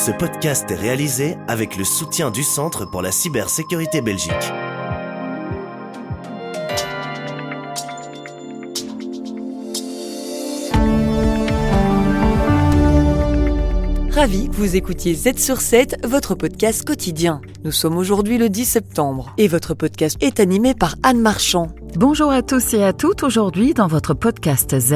Ce podcast est réalisé avec le soutien du Centre pour la cybersécurité Belgique. Ravi que vous écoutiez Z sur 7, votre podcast quotidien. Nous sommes aujourd'hui le 10 septembre et votre podcast est animé par Anne Marchand. Bonjour à tous et à toutes. Aujourd'hui, dans votre podcast Z,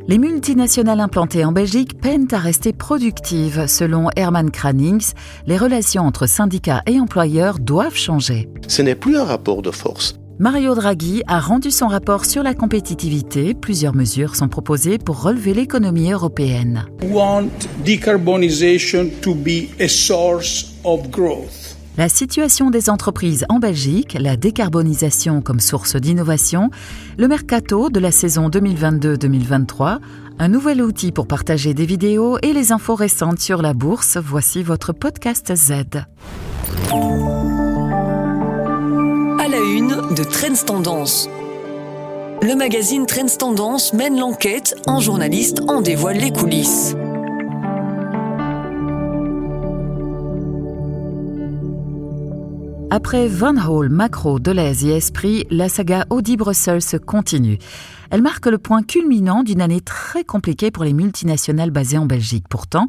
les multinationales implantées en Belgique peinent à rester productives. Selon Herman Kranings, les relations entre syndicats et employeurs doivent changer. Ce n'est plus un rapport de force. Mario Draghi a rendu son rapport sur la compétitivité. Plusieurs mesures sont proposées pour relever l'économie européenne. We want decarbonization to be a source of growth. La situation des entreprises en Belgique, la décarbonisation comme source d'innovation, le mercato de la saison 2022-2023, un nouvel outil pour partager des vidéos et les infos récentes sur la bourse. Voici votre podcast Z. À la une de Trends Tendance. Le magazine Trends Tendance mène l'enquête, un journaliste en dévoile les coulisses. Après Van Hall, Macro, Deleuze et Esprit, la saga Audi Brussels se continue. Elle marque le point culminant d'une année très compliquée pour les multinationales basées en Belgique. Pourtant,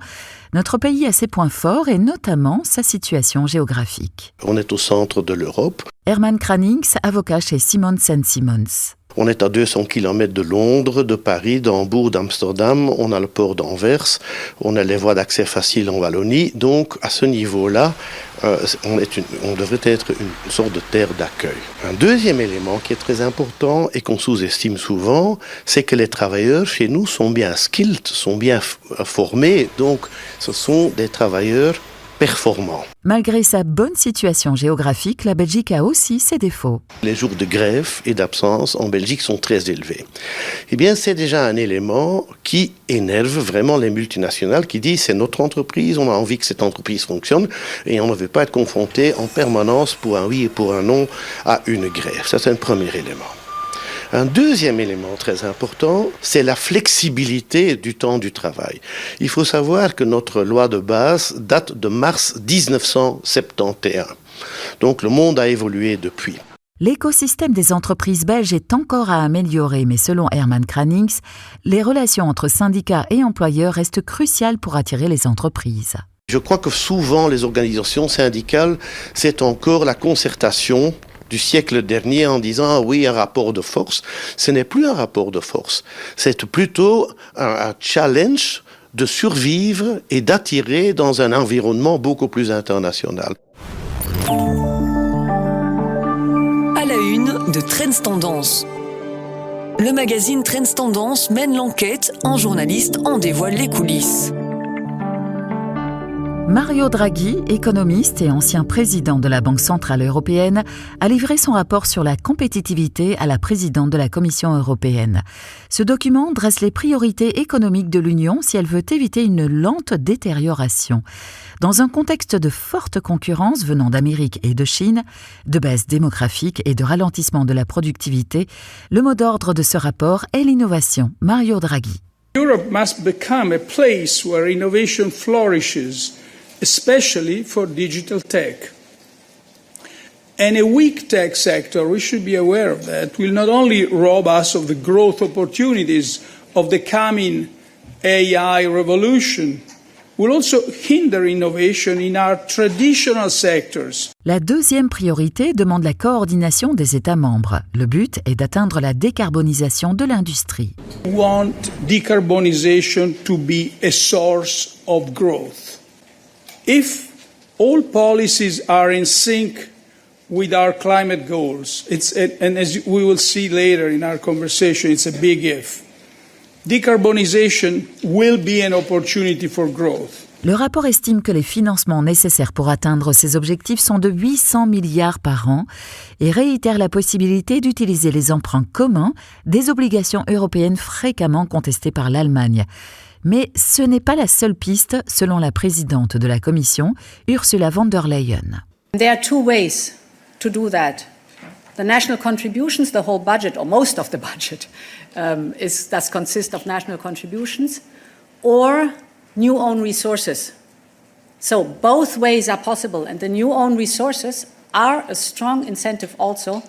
notre pays a ses points forts et notamment sa situation géographique. On est au centre de l'Europe. Herman Kranings, avocat chez Simons & Simons. On est à 200 km de Londres, de Paris, d'Hambourg, d'Amsterdam. On a le port d'Anvers. On a les voies d'accès faciles en Wallonie. Donc, à ce niveau-là, on devrait être une sorte de terre d'accueil. Un deuxième élément qui est très important et qu'on sous-estime souvent, c'est que les travailleurs chez nous sont bien skilled, sont bien formés. Donc, ce sont des travailleurs performants. Malgré sa bonne situation géographique, la Belgique a aussi ses défauts. Les jours de grève et d'absence en Belgique sont très élevés. Eh bien, c'est déjà un élément qui énerve vraiment les multinationales qui disent c'est notre entreprise, on a envie que cette entreprise fonctionne et on ne veut pas être confronté en permanence pour un oui et pour un non à une grève. Ça, c'est un premier élément. Un deuxième élément très important, c'est la flexibilité du temps du travail. Il faut savoir que notre loi de base date de mars 1971. Donc le monde a évolué depuis. L'écosystème des entreprises belges est encore à améliorer, mais selon Herman Kranings, les relations entre syndicats et employeurs restent cruciales pour attirer les entreprises. Je crois que souvent les organisations syndicales, c'est encore la concertation du siècle dernier en disant ah oui, un rapport de force. Ce n'est plus un rapport de force. C'est plutôt un challenge de survivre et d'attirer dans un environnement beaucoup plus international. À la une de Trends Tendance. Le magazine Trends Tendance mène l'enquête, un journaliste en dévoile les coulisses. Mario Draghi, économiste et ancien président de la Banque centrale européenne, a livré son rapport sur la compétitivité à la présidente de la Commission européenne. Ce document dresse les priorités économiques de l'Union si elle veut éviter une lente détérioration. Dans un contexte de forte concurrence venant d'Amérique et de Chine, de baisse démographique et de ralentissement de la productivité, le mot d'ordre de ce rapport est l'innovation. Mario Draghi. Europe must become a place where innovation flourishes, especially for digital tech. And a weak tech sector, we should be aware of that, will not only rob us of the growth opportunities of the coming AI revolution, will also hinder innovation in our traditional sectors. La deuxième priorité demande la coordination des États membres. Le but est d'atteindre la décarbonisation de l'industrie. We want decarbonization to be a source of growth. If all policies are in sync with our climate goals, and as we will see later in our conversation, it's a big if. Decarbonization will be an opportunity for growth. Le rapport estime que les financements nécessaires pour atteindre ces objectifs sont de 800 milliards par an et réitère la possibilité d'utiliser les emprunts communs des obligations européennes fréquemment contestées par l'Allemagne. Mais ce n'est pas la seule piste, selon la présidente de la Commission, Ursula von der Leyen. There are two ways to do that. The national contributions, the whole budget, or most of the budget, does consist of national contributions, or new own resources. So both ways are possible, and the new own resources are a strong incentive also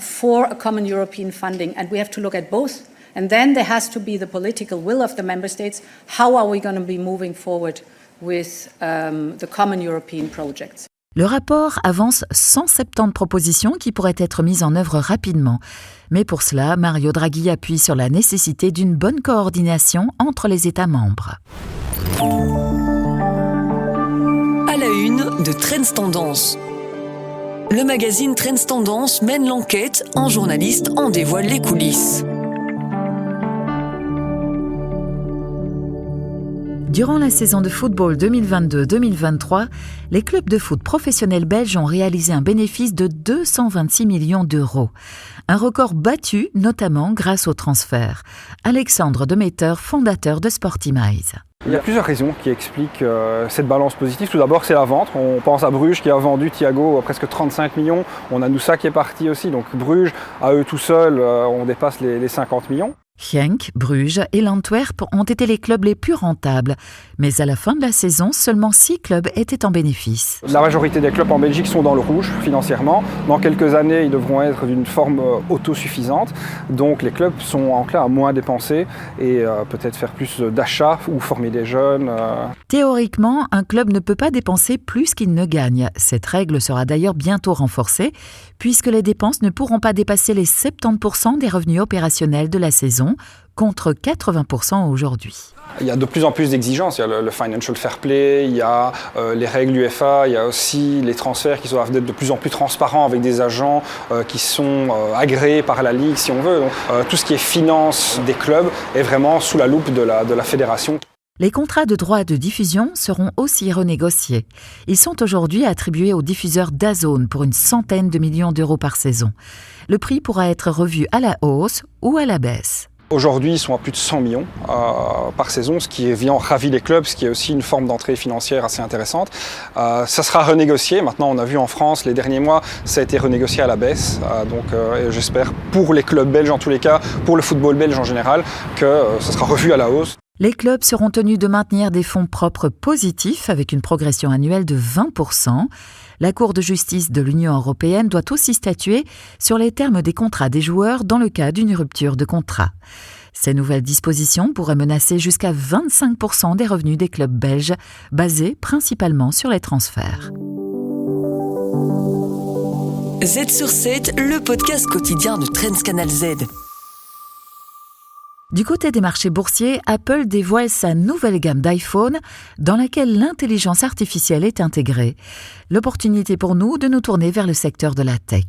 for a common European funding, and we have to look at both. And then there has to be the political will of the member states. How are we going to be moving forward with the common European projects? Le rapport avance 170 propositions qui pourraient être mises en œuvre rapidement. Mais pour cela, Mario Draghi appuie sur la nécessité d'une bonne coordination entre les États membres. À la une de Trends Tendance. Le magazine Trends Tendance mène l'enquête, en journaliste en dévoile les coulisses. Durant la saison de football 2022-2023, les clubs de foot professionnels belges ont réalisé un bénéfice de 226 millions d'euros. Un record battu, notamment grâce aux transferts. Alexandre Demeter, fondateur de Sportimize. Il y a plusieurs raisons qui expliquent cette balance positive. Tout d'abord, c'est la vente. On pense à Bruges qui a vendu Thiago à presque 35 millions. On a Noussa qui est parti aussi. Donc Bruges, à eux tout seuls, on dépasse les 50 millions. Genk, Bruges et l'Antwerp ont été les clubs les plus rentables. Mais à la fin de la saison, seulement 6 clubs étaient en bénéfice. La majorité des clubs en Belgique sont dans le rouge financièrement. Dans quelques années, ils devront être d'une forme autosuffisante. Donc les clubs sont enclins à moins dépenser et peut-être faire plus d'achats ou former des jeunes. Théoriquement, un club ne peut pas dépenser plus qu'il ne gagne. Cette règle sera d'ailleurs bientôt renforcée, puisque les dépenses ne pourront pas dépasser les 70% des revenus opérationnels de la saison, contre 80% aujourd'hui. Il y a de plus en plus d'exigences, il y a le financial fair play, il y a les règles UEFA, il y a aussi les transferts qui doivent être de plus en plus transparents avec des agents qui sont agréés par la Ligue si on veut. Donc, tout ce qui est finance des clubs est vraiment sous la loupe de la fédération. Les contrats de droits de diffusion seront aussi renégociés. Ils sont aujourd'hui attribués aux diffuseurs DAZN pour une centaine de millions d'euros par saison. Le prix pourra être revu à la hausse ou à la baisse. Aujourd'hui, ils sont à plus de 100 millions par saison, ce qui évidemment ravit les clubs, ce qui est aussi une forme d'entrée financière assez intéressante. Ça sera renégocié. Maintenant, on a vu en France, les derniers mois, ça a été renégocié à la baisse. Donc, j'espère pour les clubs belges en tous les cas, pour le football belge en général, que ça sera revu à la hausse. Les clubs seront tenus de maintenir des fonds propres positifs avec une progression annuelle de 20%. La Cour de justice de l'Union européenne doit aussi statuer sur les termes des contrats des joueurs dans le cas d'une rupture de contrat. Ces nouvelles dispositions pourraient menacer jusqu'à 25% des revenus des clubs belges, basés principalement sur les transferts. Z sur 7, le podcast quotidien de Trends Canal Z. Du côté des marchés boursiers, Apple dévoile sa nouvelle gamme d'iPhone dans laquelle l'intelligence artificielle est intégrée. L'opportunité pour nous de nous tourner vers le secteur de la tech.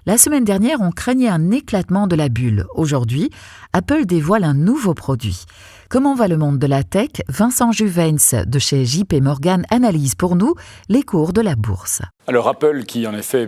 La semaine dernière, on craignait un éclatement de la bulle. Aujourd'hui, Apple dévoile un nouveau produit. Comment va le monde de la tech ? Vincent Juvens de chez JP Morgan analyse pour nous les cours de la bourse. Alors Apple, qui en effet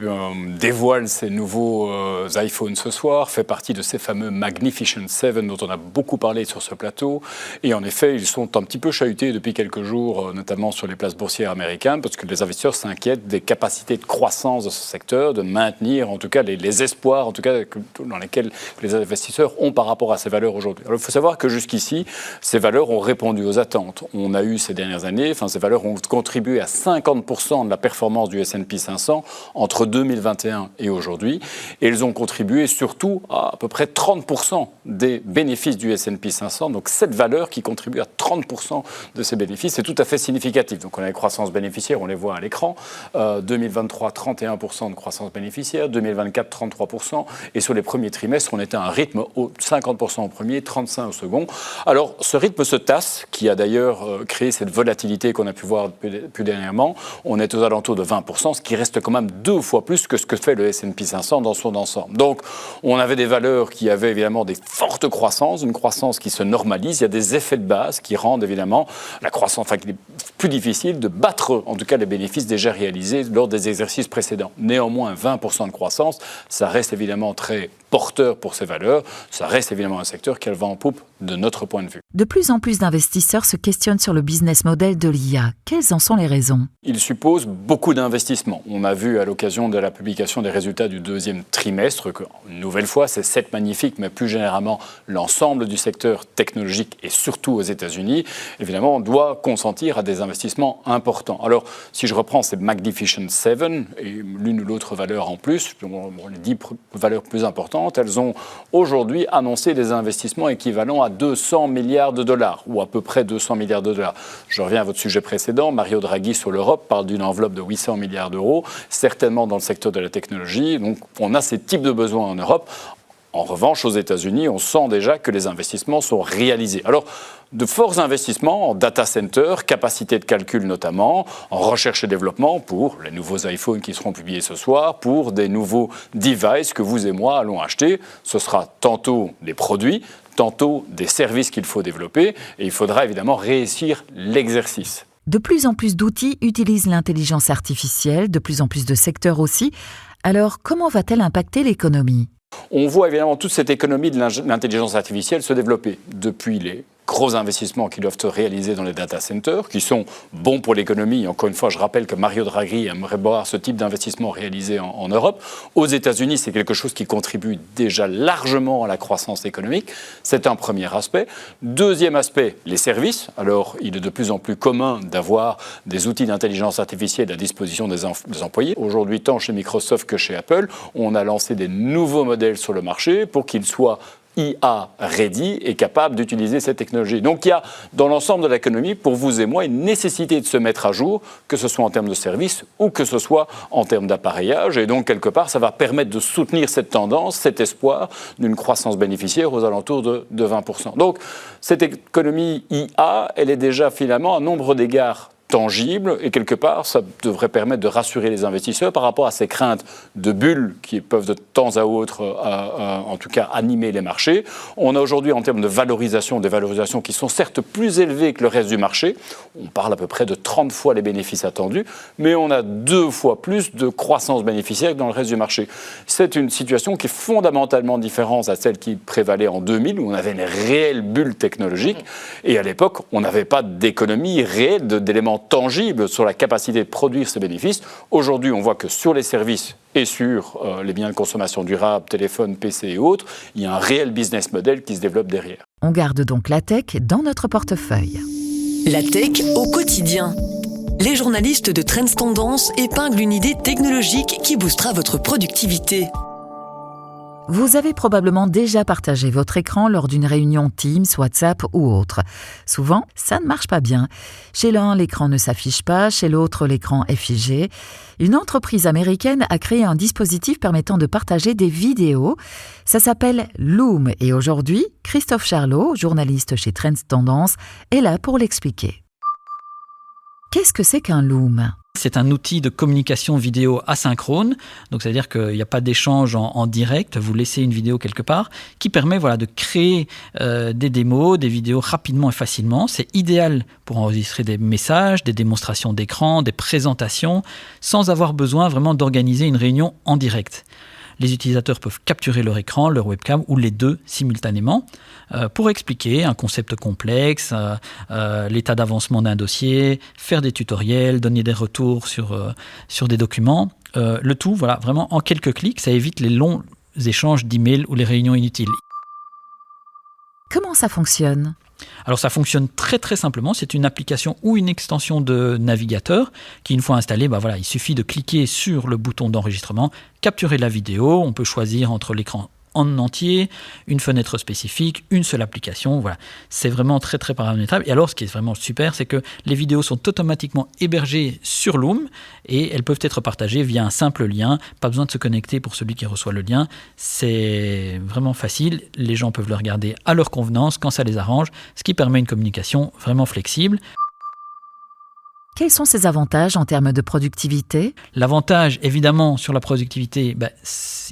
dévoile ses nouveaux iPhones ce soir, fait partie de ces fameux Magnificent 7 dont on a beaucoup parlé sur ce plateau. Et en effet, ils sont un petit peu chahutés depuis quelques jours, notamment sur les places boursières américaines, parce que les investisseurs s'inquiètent des capacités de croissance de ce secteur, de maintenir en tout cas les espoirs en tout cas, dans lesquels les investisseurs ont par rapport à ces valeurs aujourd'hui. Alors il faut savoir que jusqu'ici, ces valeurs ont répondu aux attentes. On a eu ces dernières années, ces valeurs ont contribué à 50% de la performance du S&P 500 entre 2021 et aujourd'hui. Et elles ont contribué surtout à peu près 30% des bénéfices du S&P 500. Donc cette valeur qui contribue à 30% de ces bénéfices, c'est tout à fait significatif. Donc on a les croissances bénéficiaires, on les voit à l'écran. 2023, 31% de croissance bénéficiaire. 2024, 33%. Et sur les premiers trimestres, on était à un rythme 50% au premier, 35% au second. Alors ce rythme se tasse, qui a d'ailleurs créé cette volatilité qu'on a pu voir plus dernièrement. On est aux alentours de 20%, ce qui reste quand même 2 fois plus que ce que fait le S&P 500 dans son ensemble. Donc, on avait des valeurs qui avaient évidemment des fortes croissances, une croissance qui se normalise. Il y a des effets de base qui rendent évidemment la croissance, qu'il est plus difficile de battre en tout cas les bénéfices déjà réalisés lors des exercices précédents. Néanmoins, 20% de croissance, ça reste évidemment très porteur pour ces valeurs. Ça reste évidemment un secteur qui a le vent en poupe de notre point de vue. De plus en plus d'investisseurs se questionnent sur le business model de l'IA. Quelles en sont les raisons ? Il suppose beaucoup d'investissements. On a vu à l'occasion de la publication des résultats du deuxième trimestre que, une nouvelle fois, c'est 7 magnifiques, mais plus généralement l'ensemble du secteur technologique et surtout aux États-Unis, évidemment, on doit consentir à des investissements importants. Alors, si je reprends ces Magnificent Seven et l'une ou l'autre valeur en plus, les 10 valeurs plus importantes, elles ont aujourd'hui annoncé des investissements équivalents à 200 milliards de dollars, ou à peu près 200 milliards de dollars. Je reviens à votre sujet précédent, Mario Draghi sur l'Europe parle d'une enveloppe de 800 milliards d'euros, certainement dans le secteur de la technologie. Donc on a ces types de besoins en Europe. En revanche, aux États-Unis, on sent déjà que les investissements sont réalisés. Alors, de forts investissements en data center, capacité de calcul notamment, en recherche et développement pour les nouveaux iPhones qui seront publiés ce soir, pour des nouveaux devices que vous et moi allons acheter. Ce sera tantôt des produits, tantôt des services qu'il faut développer, et il faudra évidemment réussir l'exercice. De plus en plus d'outils utilisent l'intelligence artificielle, de plus en plus de secteurs aussi. Alors, comment va-t-elle impacter l'économie ? On voit évidemment toute cette économie de l'intelligence artificielle se développer depuis les gros investissements qui doivent se réaliser dans les data centers, qui sont bons pour l'économie. Encore une fois, je rappelle que Mario Draghi aimerait voir ce type d'investissement réalisé en Europe. Aux États-Unis, c'est quelque chose qui contribue déjà largement à la croissance économique. C'est un premier aspect. Deuxième aspect, les services. Alors, il est de plus en plus commun d'avoir des outils d'intelligence artificielle à disposition des employés. Aujourd'hui, tant chez Microsoft que chez Apple, on a lancé des nouveaux modèles sur le marché pour qu'ils soient IA ready et capable d'utiliser cette technologie. Donc il y a dans l'ensemble de l'économie, pour vous et moi, une nécessité de se mettre à jour, que ce soit en termes de services ou que ce soit en termes d'appareillage. Et donc quelque part, ça va permettre de soutenir cette tendance, cet espoir d'une croissance bénéficiaire aux alentours de 20%. Donc cette économie IA, elle est déjà finalement à nombre d'égards tangible et quelque part, ça devrait permettre de rassurer les investisseurs par rapport à ces craintes de bulles qui peuvent de temps à autre, en tout cas, animer les marchés. On a aujourd'hui, en termes de valorisation, des valorisations qui sont certes plus élevées que le reste du marché. On parle à peu près de 30 fois les bénéfices attendus, mais on a 2 fois plus de croissance bénéficiaire que dans le reste du marché. C'est une situation qui est fondamentalement différente à celle qui prévalait en 2000, où on avait une réelle bulle technologique. Et à l'époque, on n'avait pas d'économie réelle, d'éléments tangible sur la capacité de produire ces bénéfices. Aujourd'hui, on voit que sur les services et sur les biens de consommation durable, téléphone, PC et autres, il y a un réel business model qui se développe derrière. On garde donc la tech dans notre portefeuille. La tech au quotidien. Les journalistes de Trends Tendance épinglent une idée technologique qui boostera votre productivité. Vous avez probablement déjà partagé votre écran lors d'une réunion Teams, WhatsApp ou autre. Souvent, ça ne marche pas bien. Chez l'un, l'écran ne s'affiche pas, chez l'autre, l'écran est figé. Une entreprise américaine a créé un dispositif permettant de partager des vidéos. Ça s'appelle Loom et aujourd'hui, Christophe Charlot, journaliste chez Trends Tendance, est là pour l'expliquer. Qu'est-ce que c'est qu'un Loom ? C'est un outil de communication vidéo asynchrone, donc c'est-à-dire qu'il n'y a pas d'échange en direct, vous laissez une vidéo quelque part, qui permet de créer des démos, des vidéos rapidement et facilement. C'est idéal pour enregistrer des messages, des démonstrations d'écran, des présentations, sans avoir besoin vraiment d'organiser une réunion en direct. Les utilisateurs peuvent capturer leur écran, leur webcam ou les deux simultanément pour expliquer un concept complexe, l'état d'avancement d'un dossier, faire des tutoriels, donner des retours sur des documents. Le tout, vraiment en quelques clics, ça évite les longs échanges d'emails ou les réunions inutiles. Comment ça fonctionne ? Alors ça fonctionne très très simplement, c'est une application ou une extension de navigateur qui une fois installée, il suffit de cliquer sur le bouton d'enregistrement, capturer la vidéo, on peut choisir entre l'écran en entier, une fenêtre spécifique, une seule application, c'est vraiment très très paramétrable. Et alors ce qui est vraiment super, c'est que les vidéos sont automatiquement hébergées sur Loom et elles peuvent être partagées via un simple lien, pas besoin de se connecter pour celui qui reçoit le lien, c'est vraiment facile, les gens peuvent le regarder à leur convenance quand ça les arrange, ce qui permet une communication vraiment flexible. Quels sont ses avantages en termes de productivité ? L'avantage, évidemment, sur la productivité,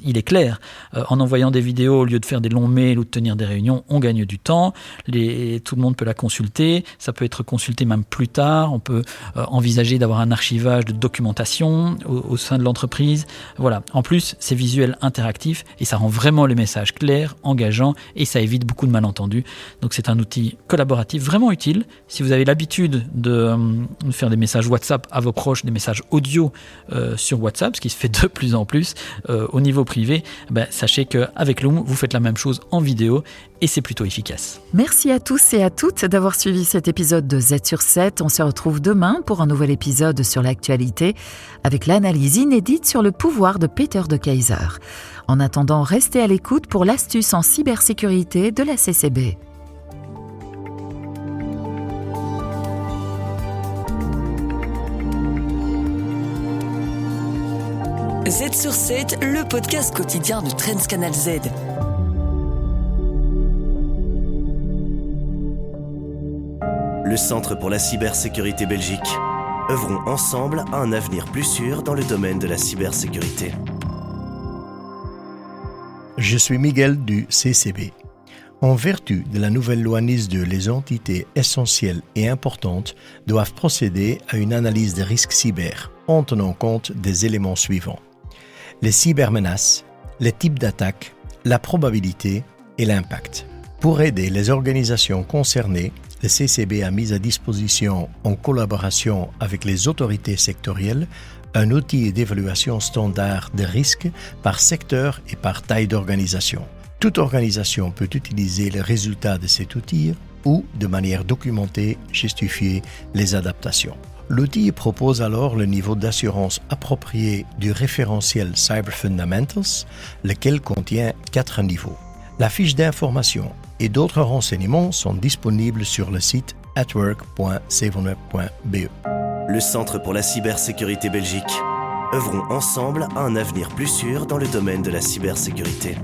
il est clair. En envoyant des vidéos, au lieu de faire des longs mails ou de tenir des réunions, on gagne du temps. Tout le monde peut la consulter. Ça peut être consulté même plus tard. On peut envisager d'avoir un archivage de documentation au sein de l'entreprise. Voilà. En plus, c'est visuel interactif et ça rend vraiment les messages clairs, engageants et ça évite beaucoup de malentendus. Donc c'est un outil collaboratif vraiment utile. Si vous avez l'habitude de faire des messages WhatsApp à vos proches, des messages audio sur WhatsApp, ce qui se fait de plus en plus au niveau privé, sachez qu'avec Loom, vous faites la même chose en vidéo et c'est plutôt efficace. Merci à tous et à toutes d'avoir suivi cet épisode de Z sur 7. On se retrouve demain pour un nouvel épisode sur l'actualité avec l'analyse inédite sur le pouvoir de Peter de Keyser. En attendant, restez à l'écoute pour l'astuce en cybersécurité de la CCB. Z sur 7, le podcast quotidien de Trends Canal Z. Le Centre pour la cybersécurité Belgique. Œuvrons ensemble à un avenir plus sûr dans le domaine de la cybersécurité. Je suis Miguel du CCB. En vertu de la nouvelle loi NIS2, les entités essentielles et importantes doivent procéder à une analyse des risques cyber en tenant compte des éléments suivants. Les cybermenaces, les types d'attaques, la probabilité et l'impact. Pour aider les organisations concernées, le CCB a mis à disposition, en collaboration avec les autorités sectorielles, un outil d'évaluation standard des risques par secteur et par taille d'organisation. Toute organisation peut utiliser les résultats de cet outil ou, de manière documentée, justifier les adaptations. L'outil propose alors le niveau d'assurance approprié du référentiel Cyber Fundamentals, lequel contient 4 niveaux. La fiche d'information et d'autres renseignements sont disponibles sur le site atwork.7web.be. Le Centre pour la cybersécurité Belgique. Œuvrons ensemble à un avenir plus sûr dans le domaine de la cybersécurité.